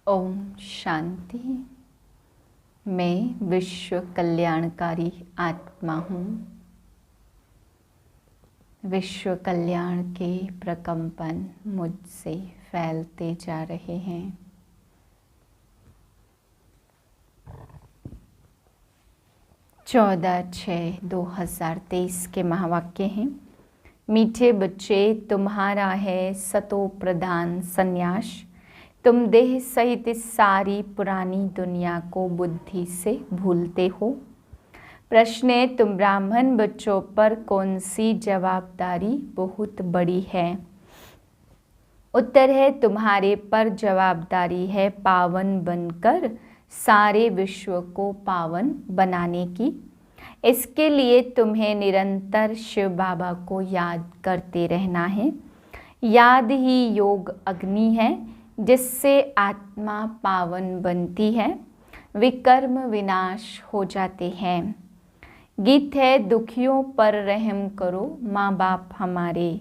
ओम शांति। मैं विश्व कल्याणकारी आत्मा हूँ। विश्व कल्याण के प्रकंपन मुझसे फैलते जा रहे हैं। चौदह 6/2023 के महावाक्य हैं। मीठे बच्चे, तुम्हारा है सतो प्रधान संन्यास। तुम देह सहित इस सारी पुरानी दुनिया को बुद्धि से भूलते हो। प्रश्न है, तुम ब्राह्मण बच्चों पर कौन सी जवाबदारी बहुत बड़ी है? उत्तर है, तुम्हारे पर जवाबदारी है पावन बनकर सारे विश्व को पावन बनाने की। इसके लिए तुम्हें निरंतर शिव बाबा को याद करते रहना है। याद ही योग अग्नि है जिससे आत्मा पावन बनती है, विकर्म विनाश हो जाते हैं। गीत है, दुखियों पर रहम करो माँ बाप हमारे।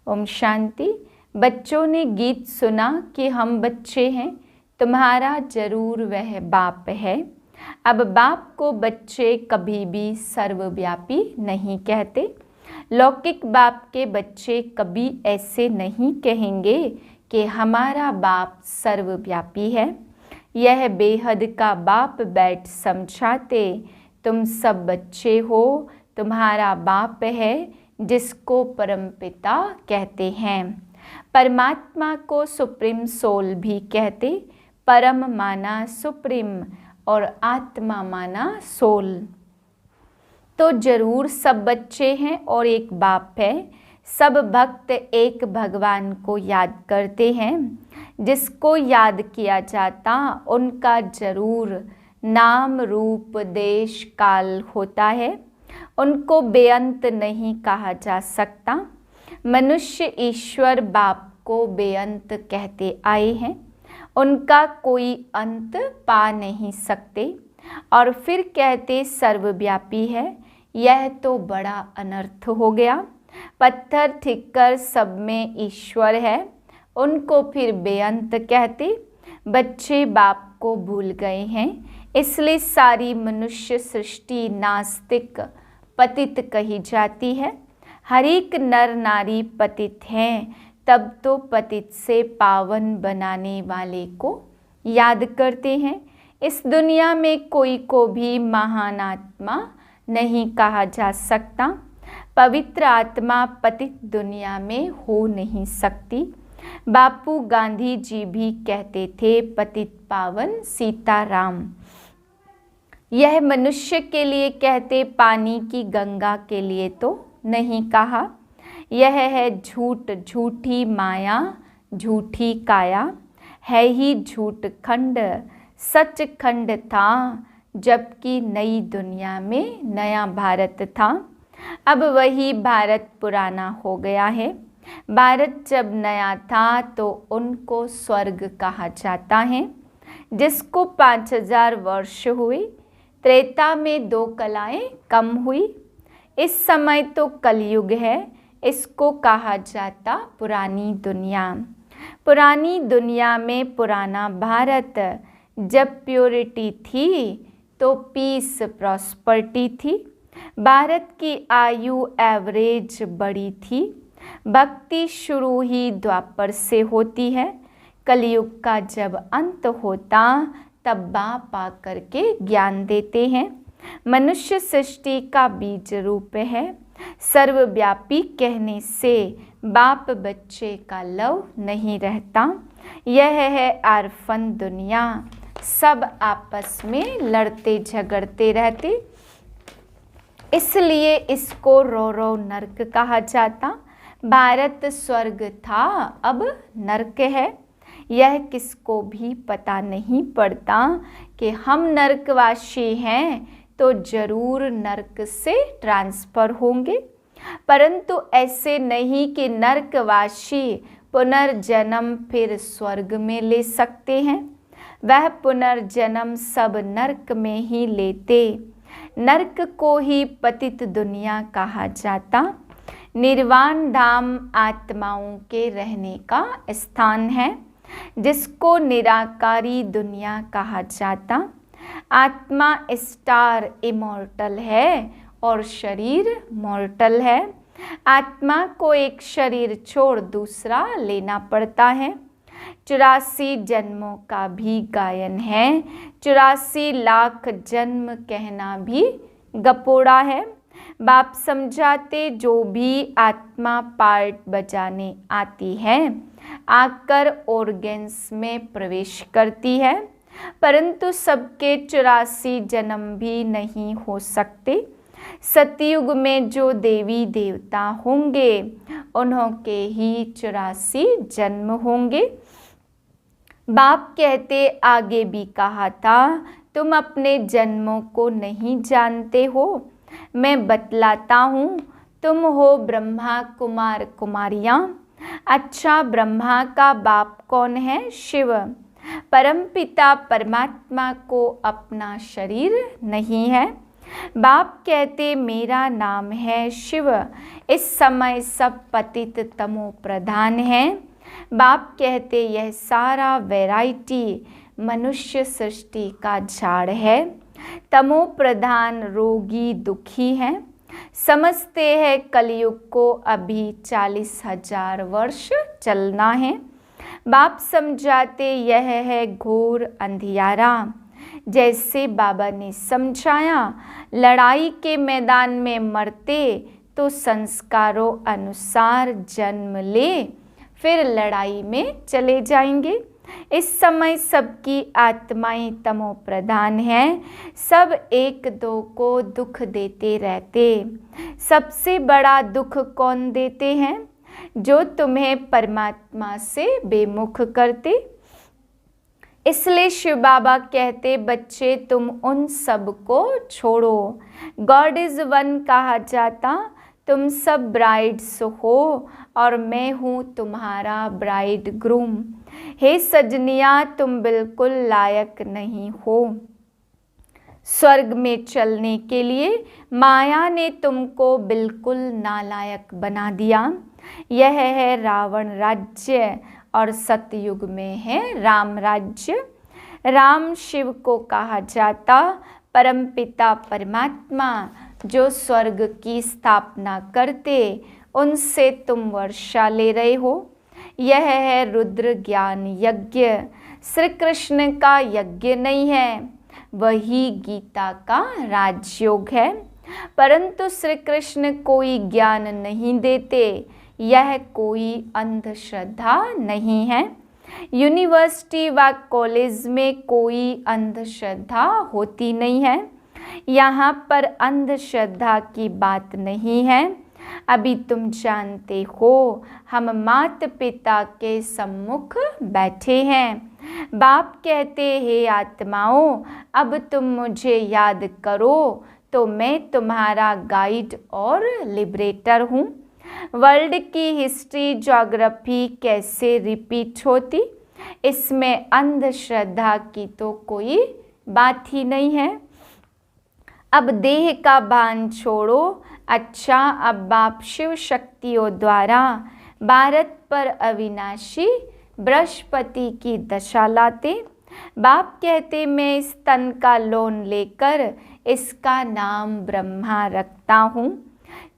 ओम शांति। बच्चों ने गीत सुना कि हम बच्चे हैं, तुम्हारा जरूर वह बाप है। अब बाप को बच्चे कभी भी सर्वव्यापी नहीं कहते। लौकिक बाप के बच्चे कभी ऐसे नहीं कहेंगे कि हमारा बाप सर्वव्यापी है। यह बेहद का बाप बैठ समझाते, तुम सब बच्चे हो, तुम्हारा बाप है जिसको परमपिता कहते हैं। परमात्मा को सुप्रीम सोल भी कहते। परम माना सुप्रीम और आत्मा माना सोल। तो जरूर सब बच्चे हैं और एक बाप है। सब भक्त एक भगवान को याद करते हैं। जिसको याद किया जाता उनका जरूर नाम रूप देश काल होता है। उनको बेअंत नहीं कहा जा सकता। मनुष्य ईश्वर बाप को बेअंत कहते आए हैं। उनका कोई अंत पा नहीं सकते और फिर कहते सर्वव्यापी है। यह तो बड़ा अनर्थ हो गया। पत्थर ठिक्कर सब में ईश्वर है, उनको फिर बेअंत कहते। बच्चे बाप को भूल गए हैं, इसलिए सारी मनुष्य सृष्टि नास्तिक पतित कही जाती है। हर एक नर नारी पतित हैं, तब तो पतित से पावन बनाने वाले को याद करते हैं। इस दुनिया में कोई को भी महान आत्मा नहीं कहा जा सकता। पवित्र आत्मा पतित दुनिया में हो नहीं सकती। बापू गांधी जी भी कहते थे, पतित पावन सीताराम। यह मनुष्य के लिए कहते, पानी की गंगा के लिए तो नहीं कहा। यह है झूठ, झूठी माया, झूठी काया। है ही झूठ खंड, सच खंड था, जबकि नई दुनिया में नया भारत था। अब वही भारत पुराना हो गया है। भारत जब नया था तो उनको स्वर्ग कहा जाता है। जिसको 5000 वर्ष हुए, त्रेता में 2 कलाएं कम हुई। इस समय तो कलयुग है, इसको कहा जाता पुरानी दुनिया। पुरानी दुनिया में पुराना भारत। जब प्योरिटी थी तो पीस प्रॉस्पर्टी थी। भारत की आयु एवरेज बड़ी थी। भक्ति शुरू ही द्वापर से होती है। कलयुग का जब अंत होता तब बाप आकर के ज्ञान देते हैं। मनुष्य सृष्टि का बीज रूप है। सर्वव्यापी कहने से बाप बच्चे का लव नहीं रहता। यह है आरफन दुनिया। सब आपस में लड़ते झगड़ते रहते, इसलिए इसको रो रो नर्क कहा जाता। भारत स्वर्ग था, अब नर्क है। यह किसको भी पता नहीं पड़ता कि हम नर्कवासी हैं तो जरूर नर्क से ट्रांसफर होंगे। परंतु ऐसे नहीं कि नर्कवासी पुनर्जन्म फिर स्वर्ग में ले सकते हैं। वह पुनर्जन्म सब नर्क में ही लेते। नर्क को ही पतित दुनिया कहा जाता। निर्वाण धाम आत्माओं के रहने का स्थान है। जिसको निराकारी दुनिया कहा जाता। आत्मा स्टार इमॉर्टल है और शरीर मॉर्टल है। आत्मा को एक शरीर छोड़ दूसरा लेना पड़ता है। 84 जन्मों का भी गायन है। 84 लाख जन्म कहना भी गपोड़ा है। बाप समझाते जो भी आत्मा पार्ट बजाने आती है आकर ऑर्गन्स में प्रवेश करती है, परंतु सबके 84 जन्म भी नहीं हो सकते। सतयुग में जो देवी देवता होंगे उन्हों के ही 84 जन्म होंगे। बाप कहते आगे भी कहा था, तुम अपने जन्मों को नहीं जानते हो, मैं बतलाता हूँ। तुम हो ब्रह्मा कुमार कुमारियाँ। अच्छा, ब्रह्मा का बाप कौन है? शिव। परमपिता परमात्मा को अपना शरीर नहीं है। बाप कहते मेरा नाम है शिव। इस समय सब पतित तमो प्रधान है। बाप कहते यह सारा वैरायटी मनुष्य सृष्टि का झाड़ है। तमो प्रधान रोगी दुखी हैं। समझते हैं कलयुग को अभी 40,000 वर्ष चलना है। बाप समझाते यह है घोर अंधियारा। जैसे बाबा ने समझाया, लड़ाई के मैदान में मरते तो संस्कारों अनुसार जन्म ले, फिर लड़ाई में चले जाएंगे। इस समय सबकी आत्माएं तमो प्रधान हैं। सब एक दो को दुख देते रहते। सबसे बड़ा दुख कौन देते हैं? जो तुम्हें परमात्मा से बेमुख करते। इसलिए शिव बाबा कहते बच्चे तुम उन सब को छोड़ो। गॉड इज वन कहा जाता। तुम सब ब्राइड्स हो और मैं हूँ तुम्हारा ब्राइड ग्रूम। हे सजनिया, तुम बिल्कुल लायक नहीं हो स्वर्ग में चलने के लिए। माया ने तुमको बिल्कुल नालायक बना दिया। यह है रावण राज्य और सतयुग में है राम राज्य। राम शिव को कहा जाता। परमपिता परमात्मा जो स्वर्ग की स्थापना करते, उनसे तुम वर्षा ले रहे हो। यह है रुद्र ज्ञान यज्ञ। श्री कृष्ण का यज्ञ नहीं है, वही गीता का राजयोग है। परंतु श्री कृष्ण कोई ज्ञान नहीं देते, यह कोई अंधश्रद्धा नहीं है। यूनिवर्सिटी व कॉलेज में कोई अंधश्रद्धा होती नहीं है। यहाँ पर अंधश्रद्धा की बात नहीं है। अभी तुम जानते हो हम माता पिता के सम्मुख बैठे हैं। बाप कहते हे आत्माओं, अब तुम मुझे याद करो तो मैं तुम्हारा गाइड और लिबरेटर हूँ। वर्ल्ड की हिस्ट्री ज्योग्राफी कैसे रिपीट होती, इसमें अंधश्रद्धा की तो कोई बात ही नहीं है। अब देह का भान छोड़ो। अच्छा, अब बाप शिव शक्तियों द्वारा भारत पर अविनाशी बृहस्पति की दशा लाते। बाप कहते मैं स्तन का लोन लेकर इसका नाम ब्रह्मा रखता हूँ।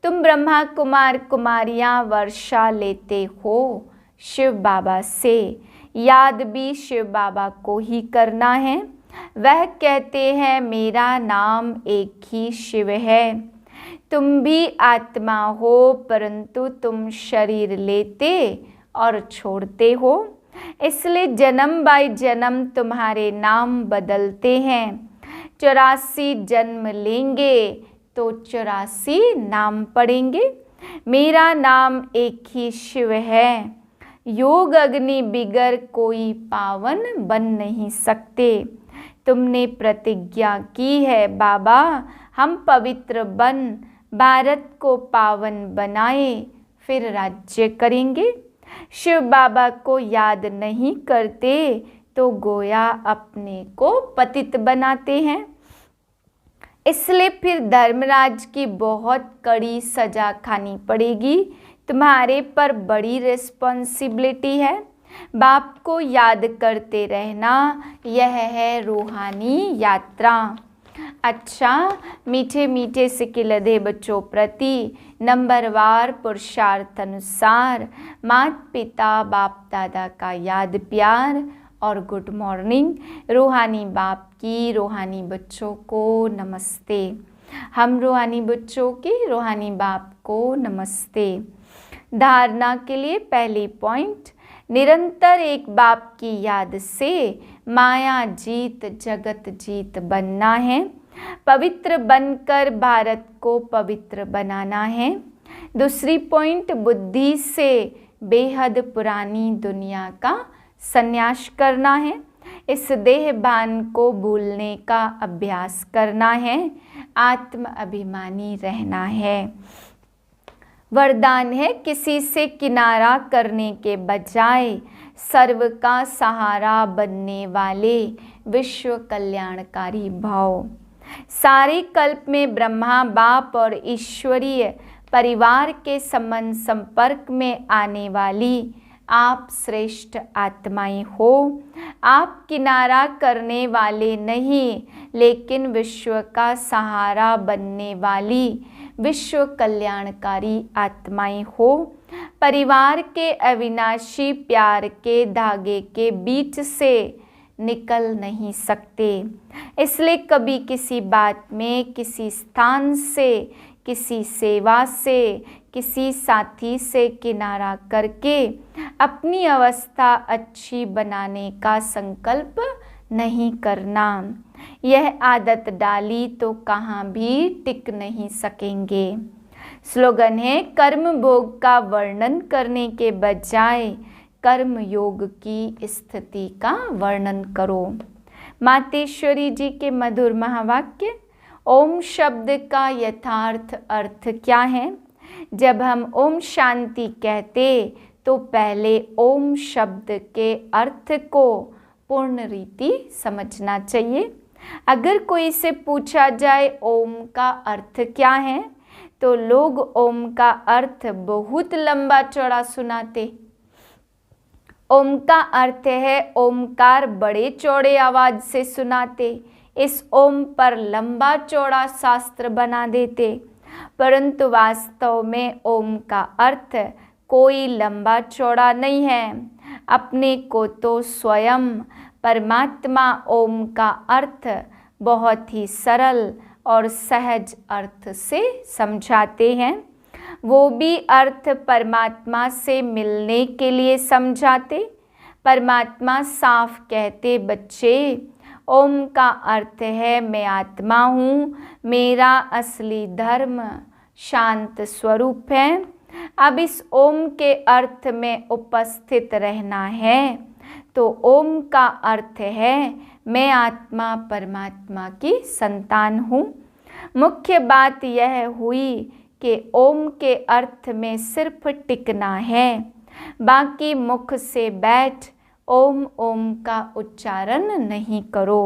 तुम ब्रह्मा कुमार कुमारियाँ वर्षा लेते हो शिव बाबा से। याद भी शिव बाबा को ही करना है। वह कहते हैं मेरा नाम एक ही शिव है। तुम भी आत्मा हो, परंतु तुम शरीर लेते और छोड़ते हो, इसलिए जन्म बाय जन्म तुम्हारे नाम बदलते हैं। 84 जन्म लेंगे तो 84 नाम पड़ेंगे। मेरा नाम एक ही शिव है। योग अग्नि बिगर कोई पावन बन नहीं सकते। तुमने प्रतिज्ञा की है बाबा, हम पवित्र बन भारत को पावन बनाए, फिर राज्य करेंगे। शिव बाबा को याद नहीं करते तो गोया अपने को पतित बनाते हैं। इसलिए फिर धर्मराज की बहुत कड़ी सजा खानी पड़ेगी। तुम्हारे पर बड़ी रिस्पॉन्सिबिलिटी है। बाप को याद करते रहना, यह है रूहानी यात्रा। अच्छा, मीठे मीठे सिक्के लदे बच्चों प्रति नंबरवार पुरुषार्थ अनुसार माता पिता बाप दादा का याद प्यार और गुड मॉर्निंग। रूहानी बाप की रूहानी बच्चों को नमस्ते। हम रूहानी बच्चों की रूहानी बाप को नमस्ते। धारणा के लिए पहली पॉइंट, निरंतर एक बाप की याद से माया जीत जगत जीत बनना है। पवित्र बनकर भारत को पवित्र बनाना है। दूसरी पॉइंट, बुद्धि से बेहद पुरानी दुनिया का संन्यास करना है। इस देह भान को भूलने का अभ्यास करना है। आत्म अभिमानी रहना है। वरदान है, किसी से किनारा करने के बजाय सर्व का सहारा बनने वाले विश्व कल्याणकारी भाव। सारे कल्प में ब्रह्मा बाप और ईश्वरीय परिवार के संबंध संपर्क में आने वाली आप श्रेष्ठ आत्माएं हो। आप किनारा करने वाले नहीं, लेकिन विश्व का सहारा बनने वाली विश्व कल्याणकारी आत्माएं हो। परिवार के अविनाशी प्यार के धागे के बीच से निकल नहीं सकते। इसलिए कभी किसी बात में, किसी स्थान से, किसी सेवा से, किसी साथी से किनारा करके अपनी अवस्था अच्छी बनाने का संकल्प नहीं करना। यह आदत डाली तो कहाँ भी टिक नहीं सकेंगे। स्लोगन है, कर्म भोग का वर्णन करने के बजाय कर्म योग की स्थिति का वर्णन करो। मातेश्वरी जी के मधुर महावाक्य। ओम शब्द का यथार्थ अर्थ क्या है? जब हम ओम शांति कहते तो पहले ओम शब्द के अर्थ को पूर्ण रीति समझना चाहिए। अगर कोई से पूछा जाए ओम का अर्थ क्या है, तो लोग ओम का अर्थ बहुत लंबा चौड़ा सुनाते। ओम का अर्थ है ओमकार बड़े चौड़े आवाज से सुनाते। इस ओम पर लंबा चौड़ा शास्त्र बना देते, परंतु वास्तव में ओम का अर्थ कोई लंबा चौड़ा नहीं है। अपने को तो स्वयं परमात्मा ओम का अर्थ बहुत ही सरल और सहज अर्थ से समझाते हैं। वो भी अर्थ परमात्मा से मिलने के लिए समझाते। परमात्मा साफ कहते, बच्चे ओम का अर्थ है मैं आत्मा हूँ, मेरा असली धर्म शांत स्वरूप है। अब इस ओम के अर्थ में उपस्थित रहना है, तो ओम का अर्थ है मैं आत्मा परमात्मा की संतान हूँ। मुख्य बात यह हुई कि ओम के अर्थ में सिर्फ टिकना है, बाकी मुख से बैठ ओम ओम का उच्चारण नहीं करो।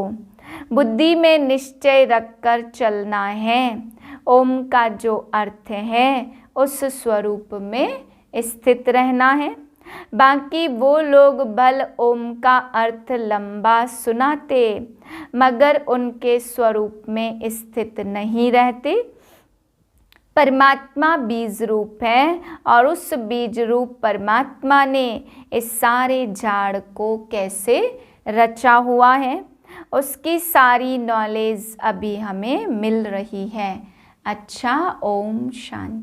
बुद्धि में निश्चय रखकर चलना है। ओम का जो अर्थ है उस स्वरूप में स्थित रहना है। बाकी वो लोग भल ओम का अर्थ लंबा सुनाते, मगर उनके स्वरूप में स्थित नहीं रहते। परमात्मा बीज रूप है और उस बीज रूप परमात्मा ने इस सारे झाड़ को कैसे रचा हुआ है, उसकी सारी नॉलेज अभी हमें मिल रही है। अच्छा, ओम शांति।